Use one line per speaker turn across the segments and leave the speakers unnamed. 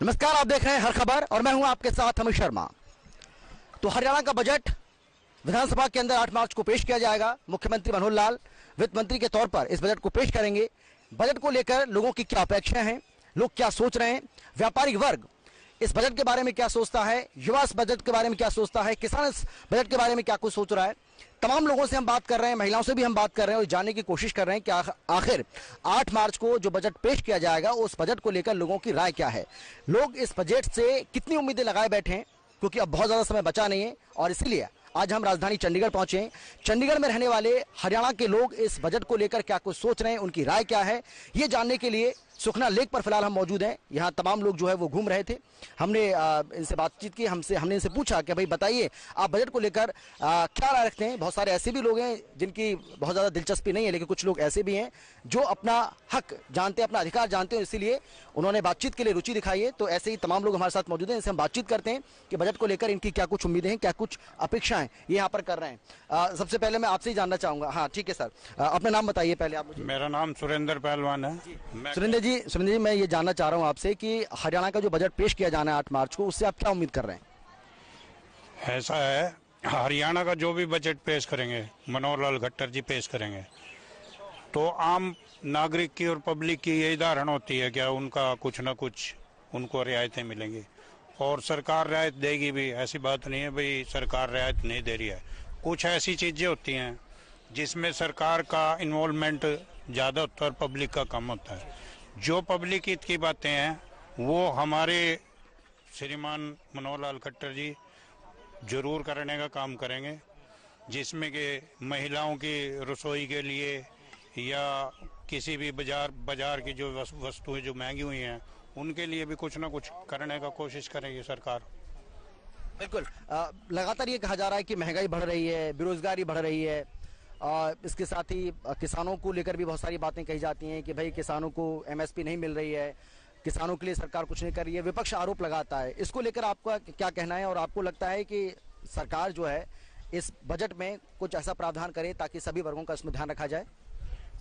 नमस्कार, आप देख रहे हैं हर खबर और मैं हूं आपके साथ अमित शर्मा। तो हरियाणा का बजट विधानसभा के अंदर 8 मार्च को पेश किया जाएगा। मुख्यमंत्री मनोहर लाल वित्त मंत्री के तौर पर इस बजट को पेश करेंगे। बजट को लेकर लोगों की क्या अपेक्षाएं हैं, लोग क्या सोच रहे हैं, व्यापारिक वर्ग इस बजट के बारे में क्या सोचता है, युवा इस बजट के बारे में क्या सोचता है, किसान इस बजट के बारे में क्या कुछ सोच रहा है। तमाम लोगों से हम बात कर रहे हैं, महिलाओं से भी हम बात कर रहे हैं और जानने की कोशिश कर रहे हैं कि आखिर 8 मार्च को जो बजट पेश किया जाएगा उस बजट को लेकर लोगों की राय क्या है। लोग इस बजट से कितनी उम्मीदें लगाए बैठे हैं, क्योंकि अब बहुत ज्यादा समय बचा नहीं है और इसलिए आज हम राजधानी चंडीगढ़ पहुंचे हैं। चंडीगढ़ में रहने वाले हरियाणा के लोग इस बजट को लेकर क्या कुछ सोच रहे हैं, उनकी राय क्या है, ये जानने के लिए सुखना लेक पर फिलहाल हम मौजूद हैं। यहाँ तमाम लोग जो है वो घूम रहे थे। हमने इनसे बातचीत की, हमने इनसे पूछा कि भाई बताइए आप बजट को लेकर क्या राय रखते हैं। बहुत सारे ऐसे भी लोग हैं जिनकी बहुत ज़्यादा दिलचस्पी नहीं है, लेकिन कुछ लोग ऐसे भी हैं जो अपना हक जानते हैं, अपना अधिकार जानते हैं, इसीलिए उन्होंने बातचीत के लिए रुचि दिखाई है। तो ऐसे ही तमाम लोग हमारे साथ मौजूद हैं, इनसे हम बातचीत करते हैं कि बजट को लेकर इनकी क्या कुछ उम्मीदें हैं, क्या कुछ अपेक्षाएं ये यहाँ पर कर रहे हैं। सबसे पहले मैं आपसे ही जानना चाहूंगा। हाँ ठीक है सर, अपना नाम बताइए पहले आप मुझे।
मेरा नाम सुरेंद्र पहलवान है।
सुरेंद्र जी, मैं ये जानना चाह रहा हूँ आपसे कि हरियाणा का जो बजट पेश किया जाना है 8 मार्च को, उससे आप क्या उम्मीद कर रहे हैं?
ऐसा है, हरियाणा का जो भी बजट पेश करेंगे, मनोहर लाल खट्टर जी पेश करेंगे, तो आम नागरिक की और पब्लिक की यही धारणा होती है कि उनका कुछ ना कुछ उनको रियायतें मिलेंगी और सरकार रियायत देगी भी। ऐसी बात नहीं है भाई सरकार रियायत नहीं दे रही है। कुछ ऐसी चीज़ें होती हैं जिसमें सरकार का इन्वॉल्वमेंट ज़्यादा होता है और पब्लिक का कम होता है। जो पब्लिक हित की बातें हैं वो हमारे श्रीमान मनोहर लाल खट्टर जी जरूर करने का काम करेंगे, जिसमें कि महिलाओं की रसोई के लिए या किसी भी बाजार की जो वस्तुएं जो महंगी हुई हैं उनके लिए भी कुछ ना कुछ करने का कोशिश करेगी सरकार।
बिल्कुल, लगातार ये कहा जा रहा है कि महंगाई बढ़ रही है, बेरोजगारी बढ़ रही है। इसके साथ ही किसानों को लेकर भी बहुत सारी बातें कही जाती हैं कि भाई किसानों को एमएसपी नहीं मिल रही है, किसानों के लिए सरकार कुछ नहीं कर रही है। विपक्ष आरोप लगाता है, इसको लेकर आपका क्या कहना है और आपको लगता है कि सरकार जो है इस बजट में कुछ ऐसा प्रावधान करे ताकि सभी वर्गों का इसमें ध्यान रखा जाए?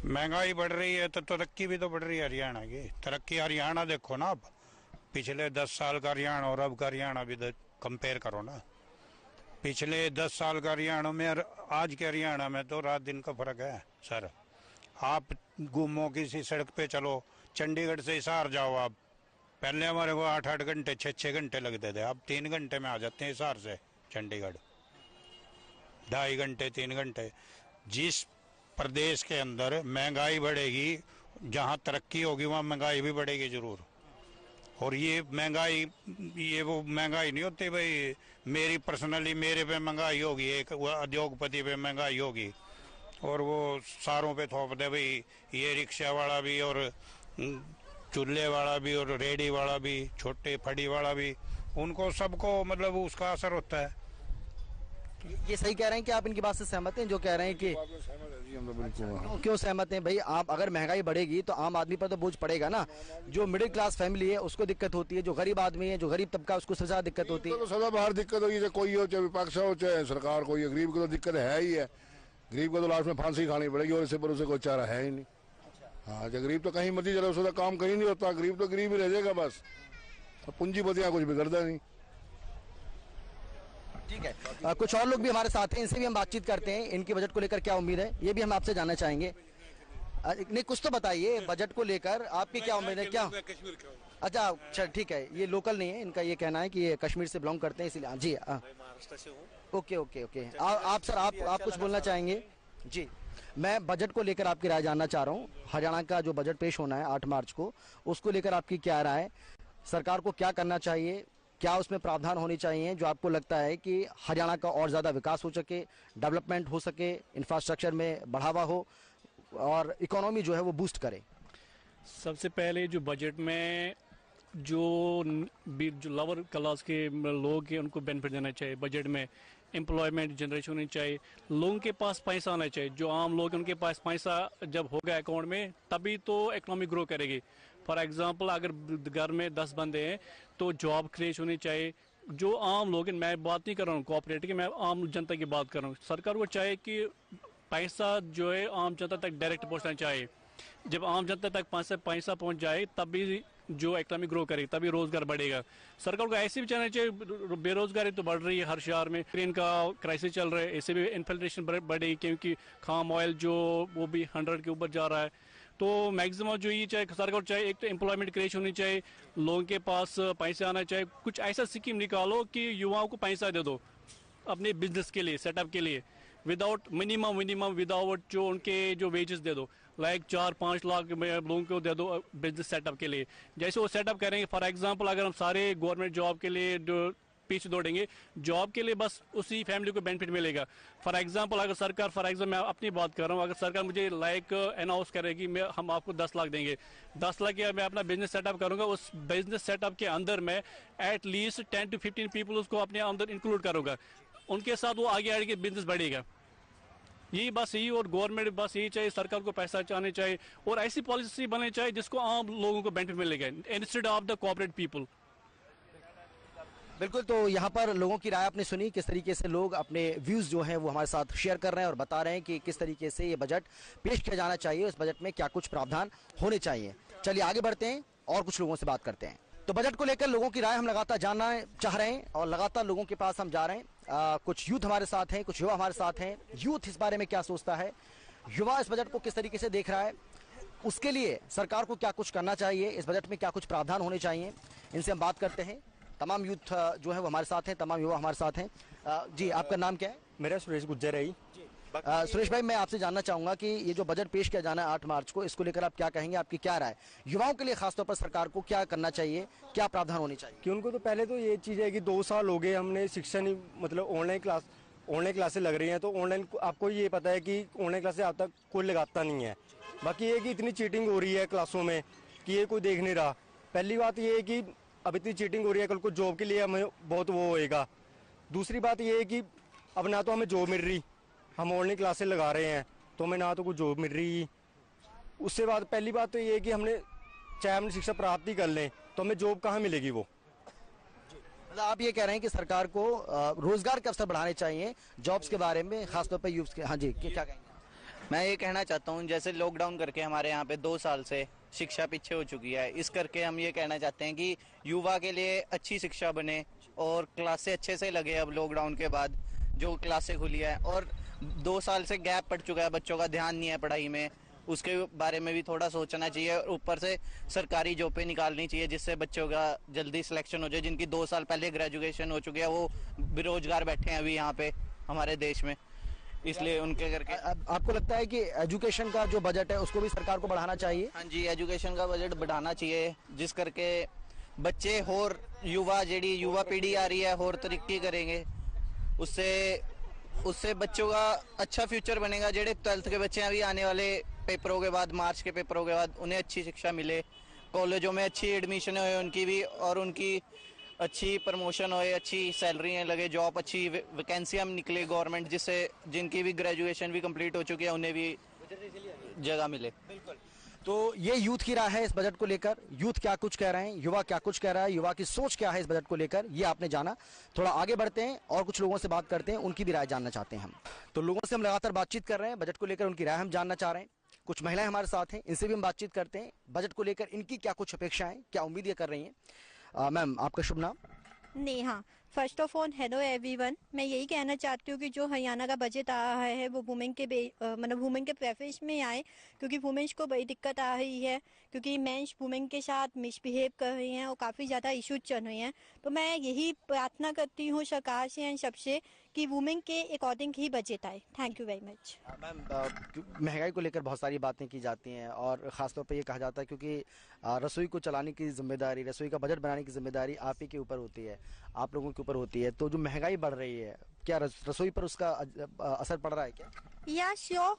महंगाई बढ़ रही है तो तरक्की भी तो बढ़ रही है हरियाणा की। तरक्की हरियाणा देखो ना, अब पिछले 10 साल का हरियाणा और अब का हरियाणा भी कंपेयर करो ना। पिछले 10 साल का हरियाणा में और आज के हरियाणा में तो रात दिन का फर्क है सर। आप घूमो किसी सड़क पे चलो, चंडीगढ़ से हिसार जाओ आप, पहले हमारे को 8-8 घंटे 6-6 घंटे लगते थे, अब 3 घंटे में आ जाते हैं हिसार से चंडीगढ़। 2.5 घंटे 3 घंटे। जिस प्रदेश के अंदर महंगाई बढ़ेगी, जहाँ तरक्की होगी वहाँ महंगाई भी बढ़ेगी जरूर। और ये महंगाई, ये वो महंगाई नहीं होती भाई मेरी पर्सनली मेरे पे महंगाई होगी, एक उद्योगपति पे महंगाई होगी और वो सारों पे थोप दे भाई, ये रिक्शा वाला भी और चूल्हे वाला भी और रेडी वाला भी, छोटे फड़ी वाला भी, उनको सबको मतलब उसका असर होता है।
ये सही कह रहे हैं कि आप इनकी बात से सहमत हैं जो कह रहे हैं कि क्यों सहमत हैं भाई? आप अगर महंगाई बढ़ेगी तो आम आदमी पर तो बोझ पड़ेगा ना। जो मिडिल क्लास फैमिली है उसको दिक्कत होती है, जो गरीब आदमी है, जो गरीब तबका, उसको सबसे ज्यादा दिक्कत होती है।
तो सदा बाहर दिक्कत होगी, चाहे कोई हो, चाहे विपक्ष हो, चाहे सरकार कोई, गरीब को तो दिक्कत है ही है। गरीब को तो लास्ट में फांसी खानी पड़ेगी और इससे पर उसे कोई चारा है ही नहीं। हाँ, जो गरीब तो कहीं मर्जी चले, उसका काम कहीं नहीं होता, गरीब तो गरीब ही रह जाएगा बस। पूंजीपतियां कुछ बिगड़ता नहीं।
ठीक है, कुछ और लोग भी हमारे साथ हैं, इनसे भी हम बातचीत करते हैं। इनकी बजट को लेकर क्या उम्मीद है ये भी हम आपसे जानना चाहेंगे। नहीं, कुछ तो बताइए बजट को लेकर आपकी क्या उम्मीद है? क्या अच्छा ठीक है, ये लोकल नहीं है, इनका ये कहना है कि ये कश्मीर से बिलोंग करते हैं इसलिए। जी
महाराष्ट्र से हूँ।
ओके। आप सर, आप कुछ बोलना चाहेंगे? जी, मैं बजट को लेकर आपकी राय जानना चाह रहा हूँ। हरियाणा का जो बजट पेश होना है 8 मार्च को, उसको लेकर आपकी क्या राय है? सरकार को क्या करना चाहिए, क्या उसमें प्रावधान होने चाहिए जो आपको लगता है कि हरियाणा का और ज़्यादा विकास हो सके, डेवलपमेंट हो सके, इंफ्रास्ट्रक्चर में बढ़ावा हो और इकोनॉमी जो है वो बूस्ट करे?
सबसे पहले जो बजट में जो लोअर क्लास के लोग हैं उनको बेनिफिट देना चाहिए। बजट में एम्प्लॉयमेंट जनरेशन होनी चाहिए, लोगों के पास पैसा आना चाहिए। जो आम लोग हैं उनके पास पैसा जब होगा अकाउंट में तभी तो इकोनॉमी ग्रो करेगी। फॉर एग्जांपल अगर घर में 10 बंदे हैं तो जॉब क्रिएट होनी चाहिए। जो आम लोग हैं, मैं बात नहीं कर रहा हूँ कोऑपरेटिव की, मैं आम जनता की बात कर रहा हूँ। सरकार को चाहिए कि पैसा जो है आम जनता तक डायरेक्ट पहुँचना चाहिए। जब आम जनता तक पैसा पहुँच जाए तभी जो इकोनॉमी ग्रो करेगी, तभी रोजगार बढ़ेगा। सरकार को ऐसे भी चलना चाहिए, बेरोजगारी तो बढ़ रही है हर शहर में, यूक्रेन का क्राइसिस चल रहा है, ऐसे भी इन्फ्लेशन बढ़ेगी क्योंकि खाम ऑयल जो वो भी 100 के ऊपर जा रहा है। तो मैक्सिमम जो ये चाहे सरकार चाहे, एक तो एम्प्लॉयमेंट क्रिएशन होनी चाहिए, लोगों के पास पैसे आना चाहिए, कुछ ऐसा स्कीम निकालो कि युवाओं को पैसा दे दो अपने बिजनेस के लिए, सेटअप के लिए, विदाउट मिनिमम विदाउट जो उनके जो वेजेस दे दो, लाइक 4-5 लाख लोगों को दे दो बिजनेस सेटअप के लिए। जैसे वो सेटअप करेंगे, फॉर एग्जांपल अगर हम सारे गवर्नमेंट जॉब के लिए पीछे दौड़ेंगे, जॉब के लिए बस उसी फैमिली को बेनिफिट मिलेगा। फॉर एग्जांपल अगर सरकार, मैं अपनी बात कर रहा हूँ, अगर सरकार मुझे लाइक अनाउंस करेगी हम आपको 10 लाख देंगे, 10 लाख या मैं अपना बिजनेस सेटअप करूंगा, उस बिजनेस सेटअप के अंदर मैं एटलीस्ट 10 to 15 पीपल उसको अपने अंदर इंक्लूड करूंगा, उनके साथ वो आगे आगे बिजनेस बढ़ेगा। यही बस यही, और गवर्नमेंट बस यही चाहिए, सरकार को पैसा चाहने चाहिए और ऐसी पॉलिसी बननी चाहिए जिसको आम लोगों को बेनिफिट मिलेगा instead of the corporate people.
बिल्कुल, तो यहाँ पर लोगों की राय आपने सुनी, किस तरीके से लोग अपने व्यूज जो हैं वो हमारे साथ शेयर कर रहे हैं और बता रहे हैं कि किस तरीके से ये बजट पेश किया जाना चाहिए, इस बजट में क्या कुछ प्रावधान होने चाहिए। चलिए आगे बढ़ते हैं और कुछ लोगों से बात करते हैं। तो बजट को लेकर लोगों की राय हम लगातार जानना चाह रहे हैं और लगातार लोगों के पास हम जा रहे हैं। कुछ यूथ हमारे साथ हैं, कुछ युवा हमारे साथ हैं। यूथ इस बारे में क्या सोचता है, युवा इस बजट को किस तरीके से देख रहा है, उसके लिए सरकार को क्या कुछ करना चाहिए, इस बजट में क्या कुछ प्रावधान होने चाहिए, इनसे हम बात करते हैं। तमाम यूथ जो है वो हमारे साथ हैं, तमाम युवा हमारे साथ हैं। जी, आपका नाम क्या है?
मेरा सुरेश गुज्जर है।
सुरेश भाई, मैं आपसे जानना चाहूंगा कि ये जो बजट पेश किया जाना है 8 मार्च को, इसको लेकर आप क्या कहेंगे, आपकी क्या राय? युवाओं के लिए खासतौर पर सरकार को क्या करना चाहिए, क्या प्रावधान होने चाहिए?
कि उनको तो पहले तो ये चीज़ है कि 2 साल हो गए हमने शिक्षा नहीं, मतलब ऑनलाइन क्लासेस लग रही हैं, तो ऑनलाइन आपको ये पता है कि ऑनलाइन क्लासेस अब तक कोई लगाता नहीं है। बाकी ये कि इतनी चीटिंग हो रही है क्लासों में कि ये कोई देख नहीं रहा। पहली बात ये है कि अब इतनी चीटिंग हो रही है, कल को जॉब के लिए हमें बहुत वो होएगा। दूसरी बात ये है कि अब ना तो हमें जॉब मिल रही, हम ऑनलाइन क्लासेस लगा रहे हैं तो हमें ना तो कोई जॉब मिल रही। उससे बाद पहली बात तो ये है कि हमने चाहे हमने शिक्षा प्राप्त ही कर लें तो हमें जॉब कहाँ मिलेगी वो।
मतलब आप ये कह रहे हैं कि सरकार को रोजगार के अवसर बढ़ाने चाहिए, जॉब्स के बारे में खासतौर पर यूथ के। हाँ जी, क्या कहेंगे?
मैं ये कहना चाहता हूँ, जैसे लॉकडाउन करके हमारे यहाँ पे 2 साल से शिक्षा पीछे हो चुकी है, इस करके हम ये कहना चाहते हैं कि युवा के लिए अच्छी शिक्षा बने और क्लासें अच्छे से लगे। अब लॉकडाउन के बाद जो क्लासें खुली है और 2 साल से गैप पड़ चुका है, बच्चों का ध्यान नहीं है पढ़ाई में, उसके बारे में भी थोड़ा सोचना चाहिए। और ऊपर से सरकारी जॉबें निकालनी चाहिए जिससे बच्चों का जल्दी सिलेक्शन हो जाए। जिनकी 2 साल पहले ग्रेजुएशन हो चुकी है वो बेरोजगार बैठे हैं अभी यहाँ पे हमारे देश में, इसलिए उनके करके।
आपको लगता है कि एजुकेशन का जो बजट है उसको भी सरकार को बढ़ाना चाहिए?
हाँ जी, एजुकेशन का बजट बढ़ाना चाहिए जिस करके बच्चे और युवा पीढ़ी आ रही है और तरक्की करेंगे, उससे बच्चों का अच्छा फ्यूचर बनेगा। जेडे 12th के बच्चे अभी आने वाले पेपरों के बाद, मार्च के पेपरों के बाद, उन्हें अच्छी शिक्षा मिले, कॉलेजों में अच्छी एडमिशन हो उनकी भी, और उनकी अच्छी प्रमोशन होए, अच्छी सैलरी लगे, जॉब अच्छी वैकेंसियाँ निकले गवर्नमेंट, जिससे जिनकी भी ग्रेजुएशन भी कंप्लीट हो चुकी है उन्हें भी जगह मिले।
बिल्कुल, तो ये यूथ की राय है इस बजट को लेकर। यूथ क्या कुछ कह रहे हैं, युवा क्या कुछ कह रहा है, युवा की सोच क्या है इस बजट को लेकर, ये आपने जाना। थोड़ा आगे बढ़ते हैं और कुछ लोगों से बात करते हैं, उनकी भी राय जानना चाहते हैं हम। तो लोगों से हम लगातार बातचीत कर रहे हैं, बजट को लेकर उनकी राय हम जानना चाह रहे हैं। कुछ महिलाएं हमारे साथ हैं, इनसे भी हम बातचीत करते हैं, बजट को लेकर इनकी क्या कुछ अपेक्षाएं, क्या उम्मीदें कर रही हैं। मैम, आपका शुभ नाम?
Neha. First of all hello everyone, मैं यही कहना चाहती हूँ कि जो हरियाणा का बजट आ रहा है वो वुमेन के मतलब वुमेन के प्रेफरेंस में आए, क्योंकि वुमेन्स को बड़ी दिक्कत आ रही है, क्योंकि मेंस वुमेन के साथ मिसबिहेव कर रही हैं और काफ़ी ज़्यादा इश्यूज चल रहे हैं। तो मैं यही प्रार्थना करती हूँ सरकार से एंड सबसे कि वुमेन के अकॉर्डिंग ही बजट आए। Thank you very much.
Ma'am, महंगाई को लेकर बहुत सारी बातें की जाती हैं और ख़ासतौर पर ये कहा जाता है क्योंकि रसोई को चलाने की जिम्मेदारी, रसोई का बजट बनाने की जिम्मेदारी आप ही के ऊपर होती है, आप लोगों के ऊपर होती है। तो जो महंगाई बढ़ रही है, क्या रसोई पर उसका असर पड़ रहा है क्या?
या श्योर,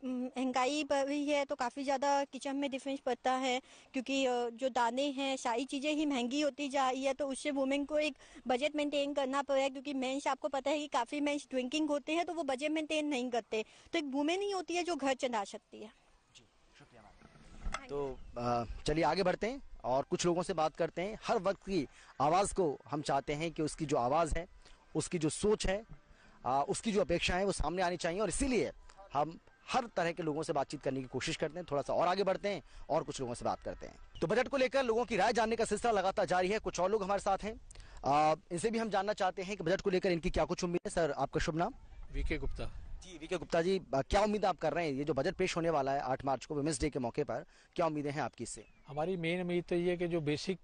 महंगाई बढ़ रही है तो काफ़ी ज़्यादा किचन में डिफरेंस पड़ता है, क्योंकि जो दाने हैं सारी चीज़ें ही महंगी होती जा रही है, तो उससे वुमेन को एक बजट मेंटेन करना पड़ेगा। क्योंकि मेंस, आपको पता है कि काफ़ी मेंस ड्रिंकिंग होते हैं तो वो बजट मेंटेन नहीं करते, तो एक वुमेन ही होती है जो घर चला सकती है।
जी, शुक्रिया मैम। तो चलिए आगे बढ़ते हैं और कुछ लोगों से बात करते हैं। हर वक्त की आवाज़ को हम चाहते हैं कि उसकी जो आवाज़ है, उसकी जो सोच है, उसकी जो अपेक्षाएं वो सामने आनी चाहिए, और इसीलिए हम हर तरह के लोगों से बातचीत करने की कोशिश करते हैं। थोड़ा सा और आगे बढ़ते हैं और कुछ लोगों से बात करते हैं। तो बजट को लेकर लोगों की राय जानने का सिलसिला लगातार जारी है। कुछ और लोग हमारे साथ हैं, इनसे भी हम जानना चाहते हैं कि बजट को लेकर इनकी क्या कुछ उम्मीद है। सर, आपका शुभ नाम?
वीके गुप्ता।
जी वीके गुप्ता जी, क्या उम्मीद आप कर रहे हैं? ये जो बजट पेश होने वाला है 8 मार्च को वुमेन्स डे के मौके पर, क्या उम्मीदें हैं आपकी इससे?
हमारी मेन उम्मीद तो ये है कि जो बेसिक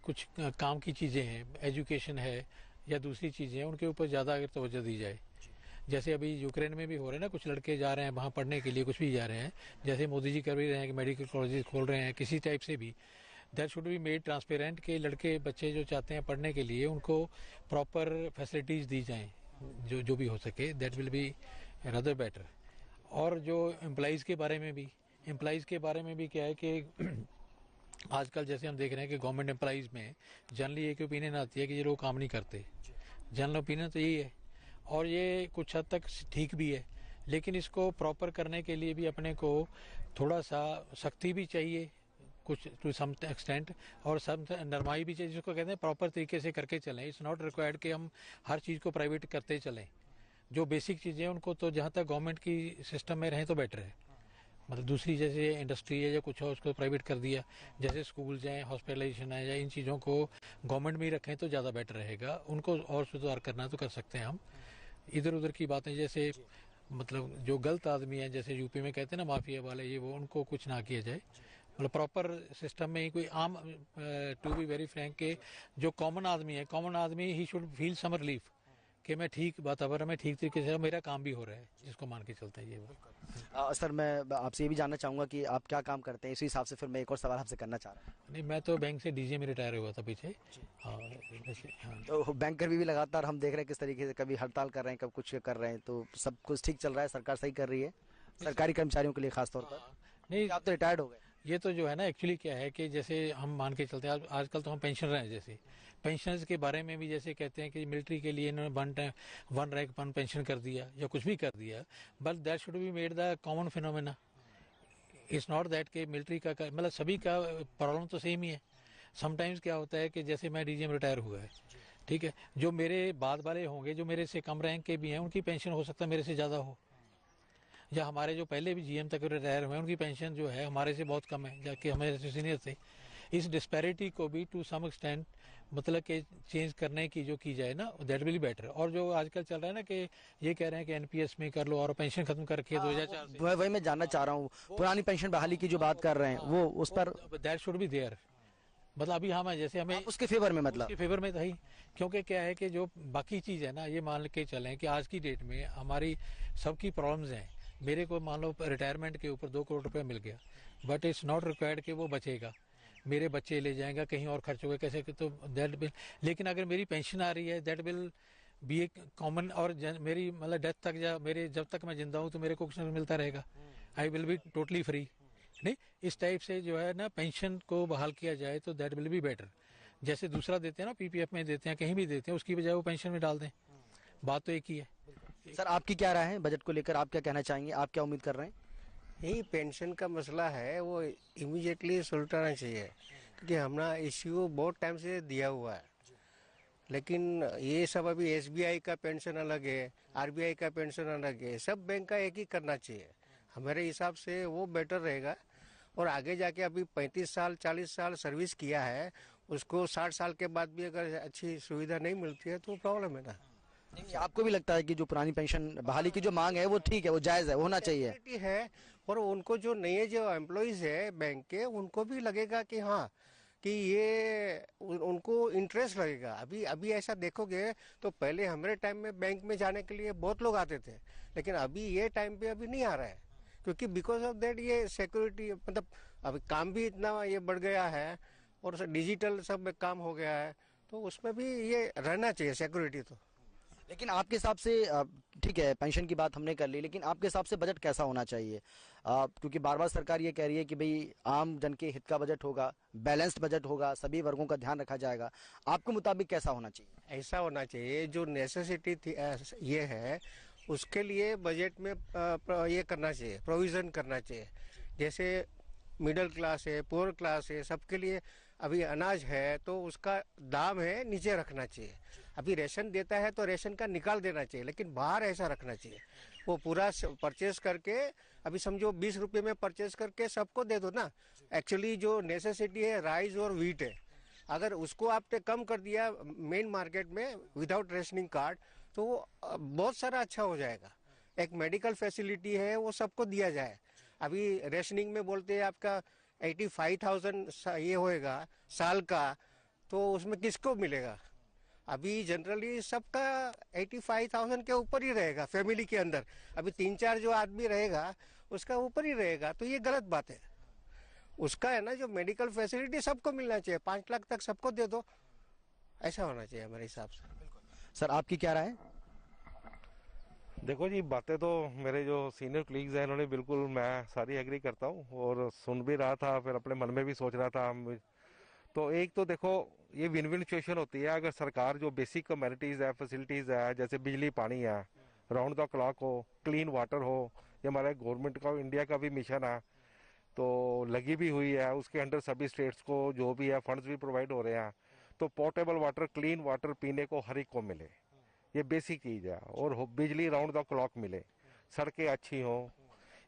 कुछ काम की चीज़ें हैं, एजुकेशन है या दूसरी चीज़ें हैं, उनके ऊपर ज़्यादा अगर तवज्जो दी जाए। जैसे अभी यूक्रेन में भी हो रहे हैं ना, कुछ लड़के जा रहे हैं वहाँ पढ़ने के लिए, कुछ भी जा रहे हैं, जैसे मोदी जी कर भी रहे हैं कि मेडिकल कॉलेजेस खोल रहे हैं, किसी टाइप से भी that should be made transparent के लड़के बच्चे जो चाहते हैं पढ़ने के लिए उनको प्रॉपर फैसिलिटीज़ दी जाएँ, जो भी हो सके, that will be rather better. और जो एम्प्लॉइज़ के बारे में भी क्या है कि आजकल जैसे हम देख रहे हैं कि गवर्नमेंट एम्प्लॉइज़ में जनरली एक ओपिनियन आती है कि ये लोग काम नहीं करते। जनरल ओपिनियन तो यही है और ये कुछ हद तक ठीक भी है, लेकिन इसको प्रॉपर करने के लिए भी अपने को थोड़ा सा सख्ती भी चाहिए कुछ टू सम एक्सटेंट, और सब नरमाई भी चाहिए, जिसको कहते हैं प्रॉपर तरीके से करके चलें। इट्स नॉट रिक्वायर्ड कि हम हर चीज़ को प्राइवेट करते चलें। जो बेसिक चीज़ें हैं उनको तो जहाँ तक गवर्नमेंट की सिस्टम में रहें तो बेटर है। मतलब दूसरी जैसे इंडस्ट्री है या कुछ हो उसको प्राइवेट कर दिया, जैसे स्कूल्स हैं, हॉस्पिटलाइजेशन है, या इन चीज़ों को गवर्नमेंट में ही रखें तो ज़्यादा बेटर रहेगा। उनको और सुधार करना तो कर सकते हैं हम। इधर उधर की बातें जैसे मतलब जो गलत आदमी है, जैसे यूपी में कहते हैं ना माफिया वाले, ये वो, उनको कुछ ना किया जाए। मतलब प्रॉपर सिस्टम में ही कोई आम टू बी वेरी फ्रैंक के जो कॉमन आदमी he should feel some relief कि मैं ठीक वातावरण में ठीक तरीके से मेरा काम भी हो रहा है, जिसको मान के चलते हैं ये वो।
सर, मैं आपसे ये भी जानना चाहूँगा कि आप क्या काम करते हैं, इसी हिसाब से फिर मैं एक और सवाल आपसे करना चाह रहा हूँ।
नहीं, मैं तो बैंक से डीजे में रिटायर हुआ था पीछे। हाँ।
तो बैंकर भी लगातार हम देख रहे हैं किस तरीके से कभी हड़ताल कर रहे हैं, कभी कुछ कर रहे हैं, तो सब कुछ ठीक चल रहा है? सरकार सही कर रही है सरकारी कर्मचारियों के लिए खासतौर पर?
नहीं,
आप तो रिटायर्ड हो गए।
ये तो जो है ना, एक्चुअली क्या है कि जैसे हम मान के चलते हैं आजकल तो हम पेंशनर हैं, जैसे पेंशनर्स के बारे में भी जैसे कहते हैं कि मिलिट्री के लिए इन्होंने वन रैंक वन पेंशन कर दिया या कुछ भी कर दिया, but that should be made the common phenomena. It's not that कि मिलिट्री का मतलब सभी का प्रॉब्लम तो सेम ही है। समटाइम्स क्या होता है कि जैसे मैं डीजी में रिटायर हुआ है, ठीक है, जो मेरे बाद वाले होंगे जो मेरे से कम रैंक के भी हैं, उनकी पेंशन हो सकता है मेरे से ज़्यादा हो, या हमारे जो पहले भी जीएम तक रिटायर हुए उनकी पेंशन जो है हमारे से बहुत कम है, जबकि हमारे से सीनियर थे। इस डिस्पैरिटी को भी टू सम एक्सटेंट मतलब कि चेंज करने की जो की जाए ना, दैट विल बी बेटर। और जो आजकल चल रहा है ना कि ये कह रहे हैं कि एनपीएस में कर लो और पेंशन खत्म करके 2004 से,
वही मैं जानना चाह रहा हूँ, पुरानी पेंशन बहाली की जो बात कर रहे हैं वो उस पर
दैट शुड बी देयर। मतलब अभी हम जैसे हमें
उसके फेवर में, मतलब
उसके फेवर में था ही, क्योंकि क्या है कि जो बाकी चीज़ है ना, ये मान के चलें कि आज की डेट में हमारी सबकी प्रॉब्लम्स हैं। मेरे को मान लो रिटायरमेंट के ऊपर 2 करोड़ रुपए मिल गया, बट इट्स नॉट रिक्वायर्ड कि वो बचेगा, मेरे बच्चे ले जाएंगे कहीं और खर्च होगा कैसे, तो दैट विल, लेकिन अगर मेरी पेंशन आ रही है that will be A common. और मेरी मतलब डेथ तक या मेरे जब तक मैं जिंदा हूँ तो मेरे को कुछ मिलता रहेगा, I will be totally free. नहीं, इस टाइप से जो है ना पेंशन को बहाल किया जाए तो दैट विल बी बेटर। जैसे दूसरा देते हैं ना, पीपीएफ में देते हैं, कहीं भी देते हैं, उसकी बजाय वो पेंशन में डाल दें। बात तो एक ही है।
सर, आपकी क्या राय है बजट को लेकर? आप क्या कहना चाहेंगे? आप क्या उम्मीद कर रहे हैं?
यही पेंशन का मसला है, वो इमीडिएटली सुलझाना चाहिए, क्योंकि हमारा इश्यू बहुत टाइम से दिया हुआ है। लेकिन ये सब अभी एसबीआई का पेंशन अलग है, आरबीआई का पेंशन अलग है, सब बैंक का एक ही करना चाहिए। हमारे हिसाब से वो बेटर रहेगा। और आगे जाके अभी 35 साल 40 साल सर्विस किया है, उसको 60 साल के बाद भी अगर अच्छी सुविधा नहीं मिलती है तो प्रॉब्लम है ना।
नहीं, आपको भी लगता है कि जो पुरानी पेंशन बहाली की जो मांग है वो ठीक है, वो जायज है, वो होना चाहिए
है? और उनको जो नए जो एम्प्लॉइज है बैंक के, उनको भी लगेगा कि हाँ कि ये उनको इंटरेस्ट लगेगा। अभी ऐसा देखोगे तो पहले हमारे टाइम में बैंक में जाने के लिए बहुत लोग आते थे, लेकिन अभी ये टाइम पे अभी नहीं आ रहा है, क्योंकि बिकॉज ऑफ दैट ये सिक्योरिटी, मतलब अभी काम भी इतना ये बढ़ गया है और डिजिटल सब काम हो गया है, तो उसमें भी ये रहना चाहिए सिक्योरिटी। तो
लेकिन आपके हिसाब से ठीक है, पेंशन की बात हमने कर ली, लेकिन आपके हिसाब से बजट कैसा होना चाहिए? क्योंकि बार बार सरकार ये कह रही है कि भाई आम जन के हित का बजट होगा, बैलेंस्ड बजट होगा, सभी वर्गों का ध्यान रखा जाएगा। आपके मुताबिक कैसा होना चाहिए?
ऐसा होना चाहिए जो नेसेसिटी ये है उसके लिए बजट में ये करना चाहिए, प्रोविजन करना चाहिए। जैसे मिडिल क्लास है, पुअर क्लास है, सबके लिए अभी अनाज है तो उसका दाम है नीचे रखना चाहिए। अभी रेशन देता है तो रेशन का निकाल देना चाहिए, लेकिन बाहर ऐसा रखना चाहिए। वो पूरा परचेस करके, अभी समझो 20 रुपये में परचेस करके सबको दे दो ना। एक्चुअली जो नेसेसिटी है राइस और व्हीट है, अगर उसको आपने कम कर दिया मेन मार्केट में विदाउट रेशनिंग कार्ड, तो वो बहुत सारा अच्छा हो जाएगा। एक मेडिकल फैसिलिटी है वो सबको दिया जाए। अभी रेशनिंग में बोलते हैं आपका 85,000 ये होएगा साल का, तो उसमें किसको मिलेगा? अभी जनरली सबका 85,000 के ऊपर ही रहेगा फैमिली के अंदर। अभी 3-4 जो आदमी रहेगा उसका ऊपर ही रहेगा, तो ये गलत बात है। उसका है ना जो मेडिकल फैसिलिटी सबको मिलना चाहिए, 5 लाख तक सबको दे दो, ऐसा होना चाहिए हमारे हिसाब से।
सर आपकी क्या राय है?
देखो जी, बातें तो मेरे जो सीनियर कलीग्स हैं इन्होंने बिल्कुल मैं सारी एग्री करता हूँ और सुन भी रहा था, फिर अपने मन में भी सोच रहा था। तो एक तो देखो ये विन विन सिचुएशन होती है अगर सरकार जो बेसिक कम्युनिटीज है, फैसिलिटीज है, जैसे बिजली पानी है, राउंड द क्लॉक हो, क्लीन वाटर हो, ये हमारे गवर्नमेंट का इंडिया का भी मिशन है, तो लगी भी हुई है। उसके अंडर सभी स्टेट्स को जो भी है फंड्स भी प्रोवाइड हो रहे हैं, तो पोर्टेबल वाटर, क्लीन वाटर पीने को हर एक को मिले, ये बेसिक चीज है। और बिजली राउंड द क्लॉक मिले, सड़कें अच्छी हों।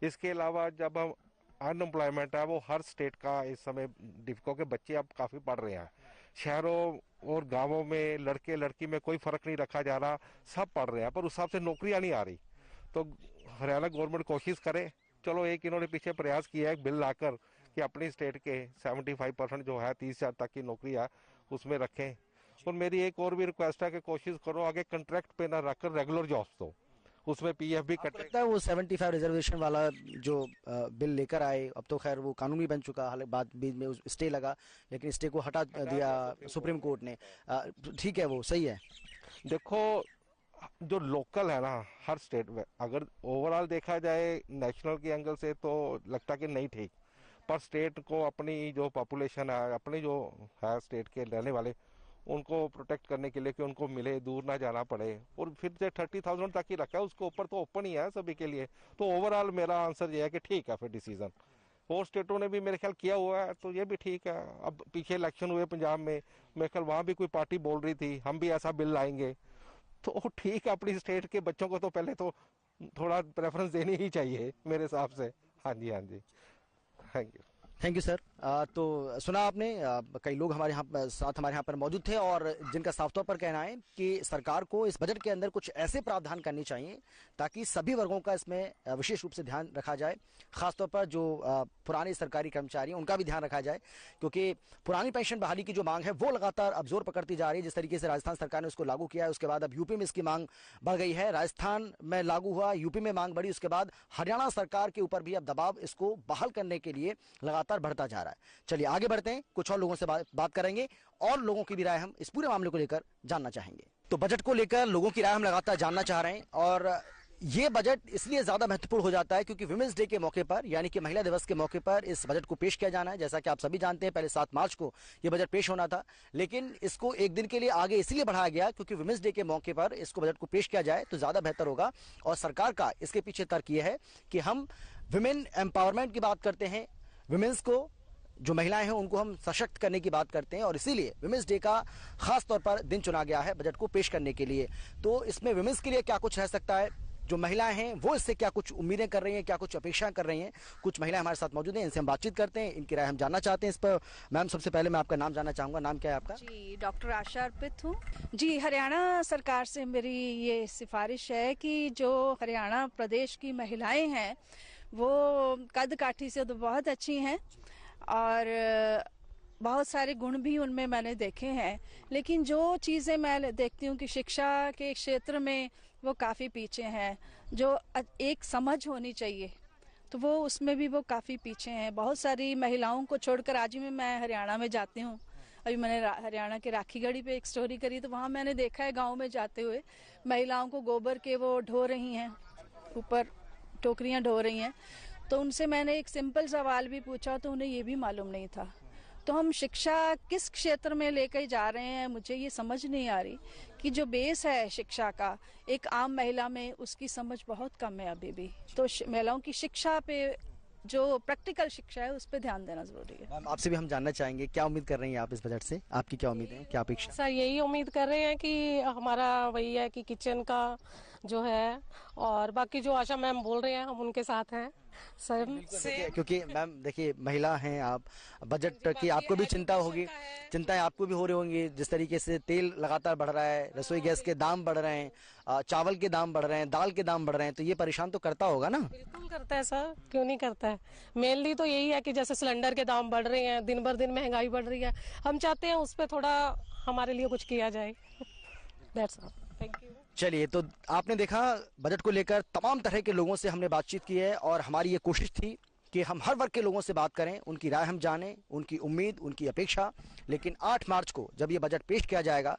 इसके अलावा जब हम अनएम्प्लॉयमेंट है वो हर स्टेट का इस समय डिफको के बच्चे अब काफी पढ़ रहे हैं। शहरों और गांवों में लड़के लड़की में कोई फर्क नहीं रखा जा रहा, सब पढ़ रहे हैं, पर उस हिसाब से नौकरियां नहीं आ रही। तो हरियाणा गवर्नमेंट कोशिश करे, चलो एक इन्होंने पीछे प्रयास किया है बिल लाकर कि अपनी स्टेट के 75% जो है 30,000 तक की नौकरी है उसमें रखें। और मेरी एक और भी रिक्वेस्ट है कि कोशिश करो आगे कॉन्ट्रैक्ट पे ना रखकर रेगुलर जॉब्स दो, उसमें पीएफ भी कटे।
लगता है वो 75 रिजर्वेशन वाला जो बिल लेकर आए, अब तो खैर वो कानूनी बन चुका, हालांकि बाद बीच में स्टे लगा, लेकिन स्टे को हटा दिया सुप्रीम कोर्ट ने। ठीक है, वो सही है।
देखो जो लोकल है ना हर स्टेट में, अगर ओवरऑल देखा जाए नेशनल के एंगल से तो लगता कि नहीं ठीक, पर स्टेट को अपनी जो पॉपुलेशन है, अपनी जो है स्टेट के रहने वाले, उनको प्रोटेक्ट करने के लिए कि उनको मिले, दूर ना जाना पड़े। और फिर से 30,000 तक ही रखा है, उसके ऊपर तो ओपन ही है सभी के लिए। तो ओवरऑल मेरा आंसर ये है कि ठीक है फिर डिसीजन। और स्टेटों ने भी मेरे ख्याल किया हुआ है, तो ये भी ठीक है। अब पीछे इलेक्शन हुए पंजाब में, मेरे ख्याल वहां भी कोई पार्टी बोल रही थी हम भी ऐसा बिल लाएंगे, तो ठीक है अपनी स्टेट के बच्चों को तो पहले तो थोड़ा प्रेफरेंस देनी ही चाहिए मेरे हिसाब से। हाँ जी, हाँ जी,
थैंक यू सर। तो सुना आपने, कई लोग हमारे यहाँ पर मौजूद थे और जिनका साफ तौर पर कहना है कि सरकार को इस बजट के अंदर कुछ ऐसे प्रावधान करने चाहिए ताकि सभी वर्गों का इसमें विशेष रूप से ध्यान रखा जाए। खासतौर पर जो पुराने सरकारी कर्मचारी हैं उनका भी ध्यान रखा जाए, क्योंकि पुरानी पेंशन बहाली की जो मांग है वो लगातार अब जोर पकड़ती जा रही है। जिस तरीके से राजस्थान सरकार ने उसको लागू किया है, उसके बाद अब यूपी में इसकी मांग बढ़ गई है। राजस्थान में लागू हुआ, यूपी में मांग बढ़ी, उसके बाद हरियाणा सरकार के ऊपर भी अब दबाव इसको बहाल करने के लिए लगातार बढ़ता जा रहा है। चलिए आगे बढ़ते हैं, कुछ और लोगों से बात करेंगे और लोगों की भी राय हम इस पूरे मामले को लेकर जानना चाहेंगे। तो बजट को लेकर लोगों की राय हम लगातार जानना चाह रहे हैं और ये बजट इसलिए ज्यादा महत्वपूर्ण हो जाता है क्योंकि विमेंस डे के मौके पर, यानी कि महिला दिवस के मौके पर इस बजट को पेश किया जाना है। जैसा कि आप सभी जानते हैं, पहले 7 मार्च को ये बजट पेश होना था, लेकिन इसको एक दिन के लिए आगे इसलिए बढ़ाया गया क्योंकि विमेंस डे के मौके पर इसको बजट को पेश किया जाए तो ज्यादा बेहतर होगा। और सरकार का इसके पीछे तर्क यह है कि हम विमेन एम्पावरमेंट की बात करते हैं, विमेंस को, जो महिलाएं हैं उनको हम सशक्त करने की बात करते हैं और इसीलिए विमेंस डे का खास तौर पर दिन चुना गया है बजट को पेश करने के लिए। तो इसमें विमेंस के लिए क्या कुछ रह सकता है, जो महिलाएं हैं वो इससे क्या कुछ उम्मीदें कर रही हैं, क्या कुछ अपेक्षाएं कर रही हैं। कुछ महिलाएं हमारे साथ मौजूद हैं, इनसे हम बातचीत करते हैं, इनकी राय हम जानना चाहते हैं इस पर। मैम, सबसे पहले मैं आपका नाम जानना चाहूंगा। नाम क्या है आपका?
जी, डॉक्टर आशा अर्पित हूँ। जी, हरियाणा सरकार से मेरी ये सिफारिश है कि जो हरियाणा प्रदेश की महिलाएं हैं वो कद काठी से तो बहुत अच्छी हैं और बहुत सारे गुण भी उनमें मैंने देखे हैं, लेकिन जो चीज़ें मैं देखती हूँ कि शिक्षा के क्षेत्र में वो काफ़ी पीछे हैं। जो एक समझ होनी चाहिए तो वो उसमें भी वो काफ़ी पीछे हैं। बहुत सारी महिलाओं को छोड़कर, आज ही मैं हरियाणा में जाती हूँ, अभी मैंने हरियाणा के राखीगढ़ी पे एक स्टोरी करी, तो वहाँ मैंने देखा है गाँव में जाते हुए महिलाओं को गोबर के वो ढो रही हैं, ऊपर टोकरियाँ ढो रही हैं। तो उनसे मैंने एक सिंपल सवाल भी पूछा तो उन्हें ये भी मालूम नहीं था। तो हम शिक्षा किस क्षेत्र में लेकर जा रहे हैं, मुझे ये समझ नहीं आ रही कि जो बेस है शिक्षा का एक आम महिला में, उसकी समझ बहुत कम है अभी भी। तो महिलाओं की शिक्षा पे, जो प्रैक्टिकल शिक्षा है, उस पर ध्यान देना जरूरी है।
मैम, आपसे भी हम जानना चाहेंगे, क्या उम्मीद कर रही हैं आप इस बजट से? आपकी क्या उम्मीद है, क्या अपेक्षा?
सर, यही उम्मीद कर रहे हैं कि हमारा वही है कि किचन का जो है, और बाकी जो आशा मैम बोल रहे हैं हम उनके साथ हैं सब से।
क्योंकि मैम देखिए महिला हैं आप, बजट की आपको भी चिंता होगी, चिंताएं आपको भी हो रही होंगी। जिस तरीके से तेल लगातार बढ़ रहा है, रसोई गैस के दाम बढ़ रहे हैं, चावल के दाम बढ़ रहे हैं, दाल के दाम बढ़ रहे हैं, तो ये परेशान तो करता होगा ना?
बिल्कुल करता है सर, क्यों नहीं करता है। मेनली तो यही है कि जैसे सिलेंडर के दाम बढ़ रहे हैं, दिन भर दिन महंगाई बढ़ रही है, हम चाहते हैं उस पर थोड़ा हमारे लिए कुछ किया जाए। That's all, thank you.
चलिए, तो आपने देखा बजट को लेकर तमाम तरह के लोगों से हमने बातचीत की है और हमारी ये कोशिश थी कि हम हर वर्ग के लोगों से बात करें, उनकी राय हम जानें, उनकी उम्मीद, उनकी अपेक्षा। लेकिन 8 मार्च को जब ये बजट पेश किया जाएगा,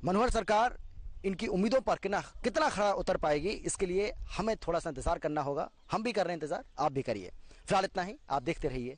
मनोहर सरकार इनकी उम्मीदों पर कितना खरा उतर पाएगी, इसके लिए हमें थोड़ा सा इंतजार करना होगा। हम भी कर रहे हैं इंतजार, आप भी करिए। फिलहाल इतना ही, आप देखते रहिए